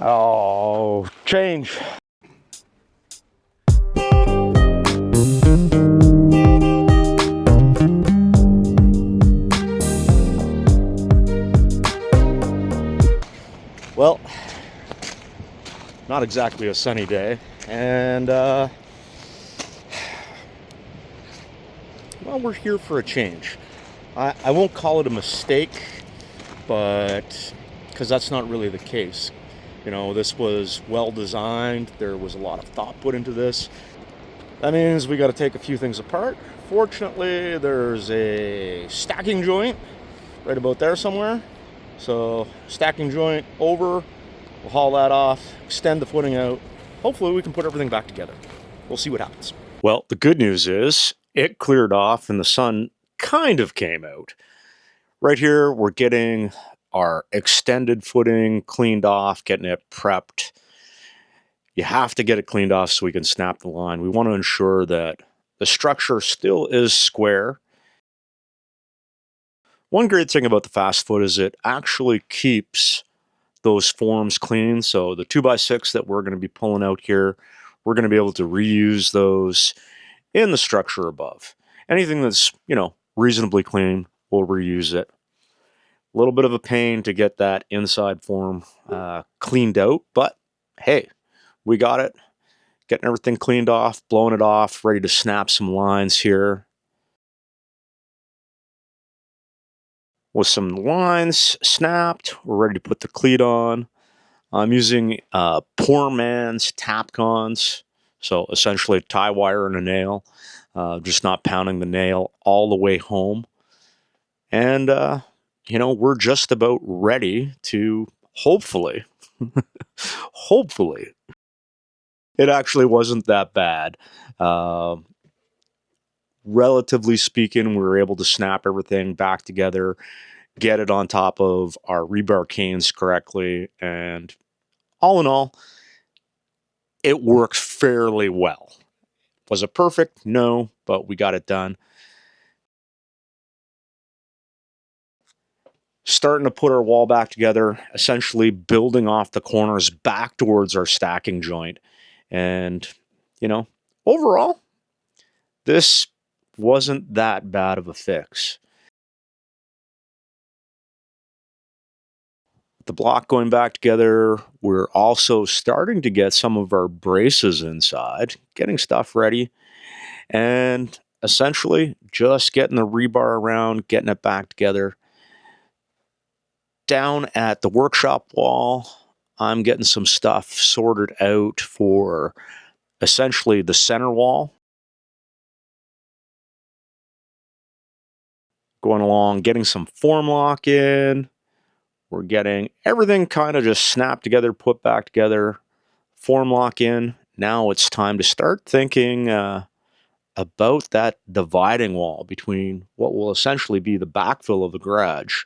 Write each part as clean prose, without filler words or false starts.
Oh, change. Well, not exactly a sunny day, and well, we're here for a change. I won't call it a mistake, but because that's not really the case. You know, this was well designed. There was a lot of thought put into this. That means we got to take a few things apart. Fortunately, there's a stacking joint right about there somewhere. So stacking joint over, we'll haul that off, extend the footing out. Hopefully we can put everything back together. We'll see what happens. Well, the good news is it cleared off and the sun kind of came out. Right here, we're getting our extended footing cleaned off, getting it prepped. You have to get it cleaned off so we can snap the line. We want to ensure that the structure still is square. One great thing about the fast foot is it actually keeps those forms clean. So the 2x6 that we're going to be pulling out here, we're going to be able to reuse those in the structure above. Anything that's, you know, reasonably clean, we'll reuse it. A little bit of a pain to get that inside form cleaned out, but hey, we got it. Getting everything cleaned off, blowing it off, ready to snap some lines here. With some lines snapped, we're ready to put the cleat on. I'm using poor man's Tapcons, so essentially a tie wire and a nail, just not pounding the nail all the way home. And, you know, we're just about ready to hopefully, hopefully, it actually wasn't that bad. Relatively speaking, we were able to snap everything back together, get it on top of our rebar canes correctly, and all in all, it worked fairly well. Was it perfect? No, but we got it done. Starting to put our wall back together, essentially building off the corners back towards our stacking joint. And, you know, overall, this wasn't that bad of a fix. The block going back together, we're also starting to get some of our braces inside, getting stuff ready, and essentially just getting the rebar around, getting it back together. Down at the workshop wall, I'm getting some stuff sorted out for essentially the center wall. Going along, getting some form lock in. We're getting everything kind of just snapped together, put back together, form lock in. Now it's time to start thinking about that dividing wall between what will essentially be the backfill of the garage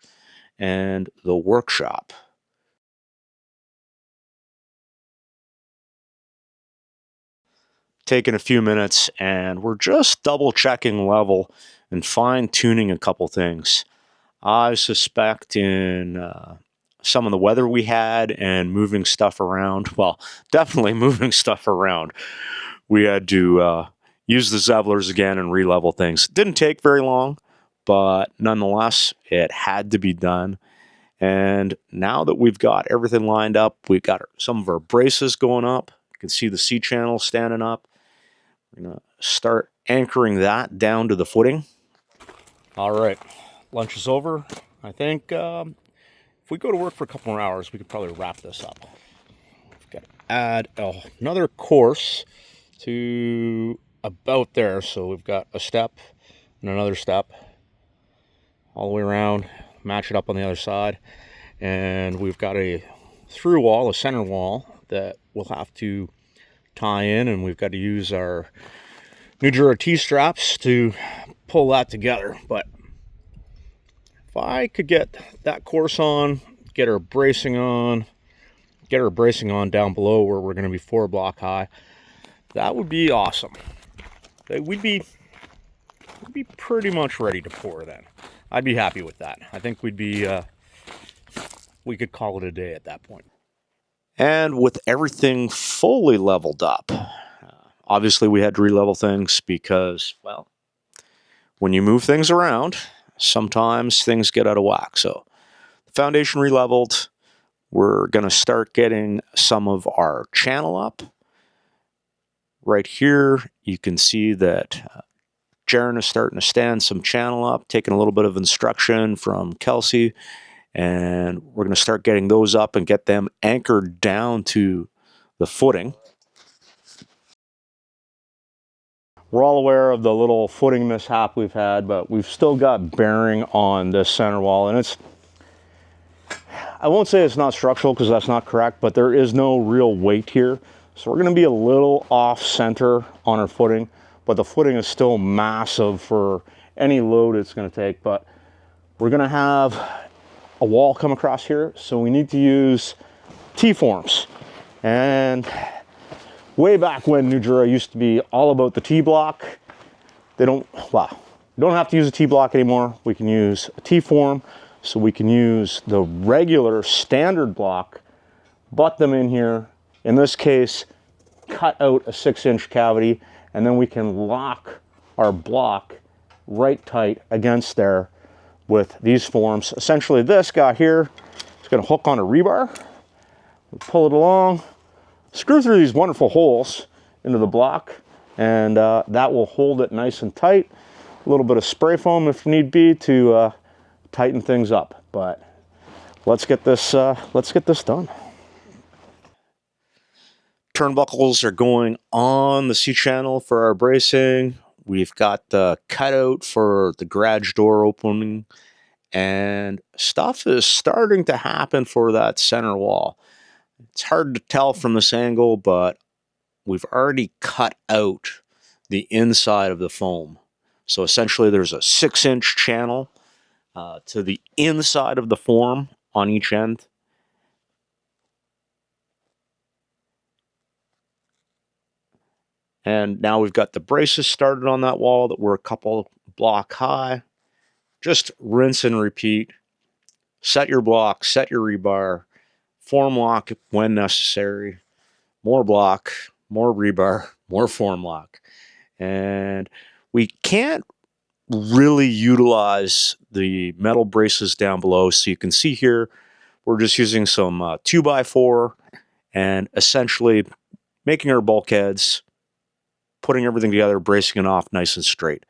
and the workshop. Taking a few minutes and we're just double checking level and fine tuning a couple things. I suspect in some of the weather we had and moving stuff around, well, definitely moving stuff around, we had to use the Zevlers again and re-level things. Didn't take very long, but nonetheless, it had to be done. And now that we've got everything lined up, we've got some of our braces going up. You can see the C-channel standing up. We're going to start anchoring that down to the footing. All right, lunch is over. I think if we go to work for a couple more hours, we could probably wrap this up. We've got to add another course to about there. So we've got a step and another step all the way around, match it up on the other side. And we've got a through wall, a center wall that we'll have to tie in, and we've got to use our Nudura T-straps to pull that together. But if I could get that course on, get our bracing on down below where we're going to be 4 block high, that would be awesome. We'd be pretty much ready to pour then. I'd be happy with that. I think we could call it a day at that point. And with everything fully leveled up, obviously we had to re-level things because, well, when you move things around, sometimes things get out of whack. So the foundation re-leveled. We're going to start getting some of our channel up. Right here, you can see that Jaron is starting to stand some channel up, taking a little bit of instruction from Kelsey, and we're going to start getting those up and get them anchored down to the footing. We're all aware of the little footing mishap we've had, but we've still got bearing on this center wall, and it's, I won't say it's not structural because that's not correct, but there is no real weight here. So we're going to be a little off center on our footing, but the footing is still massive for any load it's going to take. But we're going to have a wall come across here, so we need to use T-forms. And way back when Nudura used to be all about the T-block, we don't have to use a T-block anymore. We can use a T-form, so we can use the regular standard block, butt them in here. In this case, cut out a 6-inch cavity, and then we can lock our block right tight against there with these forms. Essentially, this guy here is going to hook on a rebar. We'll pull it along, screw through these wonderful holes into the block, and that will hold it nice and tight. A little bit of spray foam if need be to tighten things up. But let's get this done. Turnbuckles are going on the C-channel for our bracing. We've got the cutout for the garage door opening, and stuff is starting to happen for that center wall. It's hard to tell from this angle, but we've already cut out the inside of the foam. So essentially there's a 6-inch channel to the inside of the form on each end. And now we've got the braces started on that wall that were a couple block high. Just rinse and repeat. Set your block, set your rebar, form lock when necessary, more block, more rebar, more form lock. And we can't really utilize the metal braces down below. So you can see here, we're just using some 2x4 and essentially making our bulkheads, putting everything together, bracing it off nice and straight.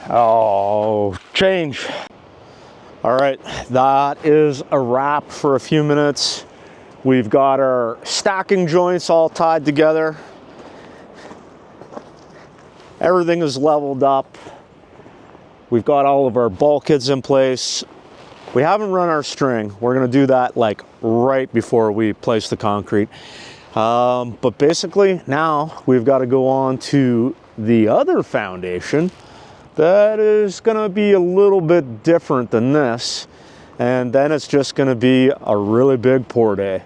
Oh, change. All right, that is a wrap for a few minutes. We've got our stacking joints all tied together. Everything is leveled up. We've got all of our bulkheads in place. We haven't run our string. We're gonna do that like right before we place the concrete. But basically now we've got to go on to the other foundation that is gonna be a little bit different than this. And then it's just gonna be a really big pour day.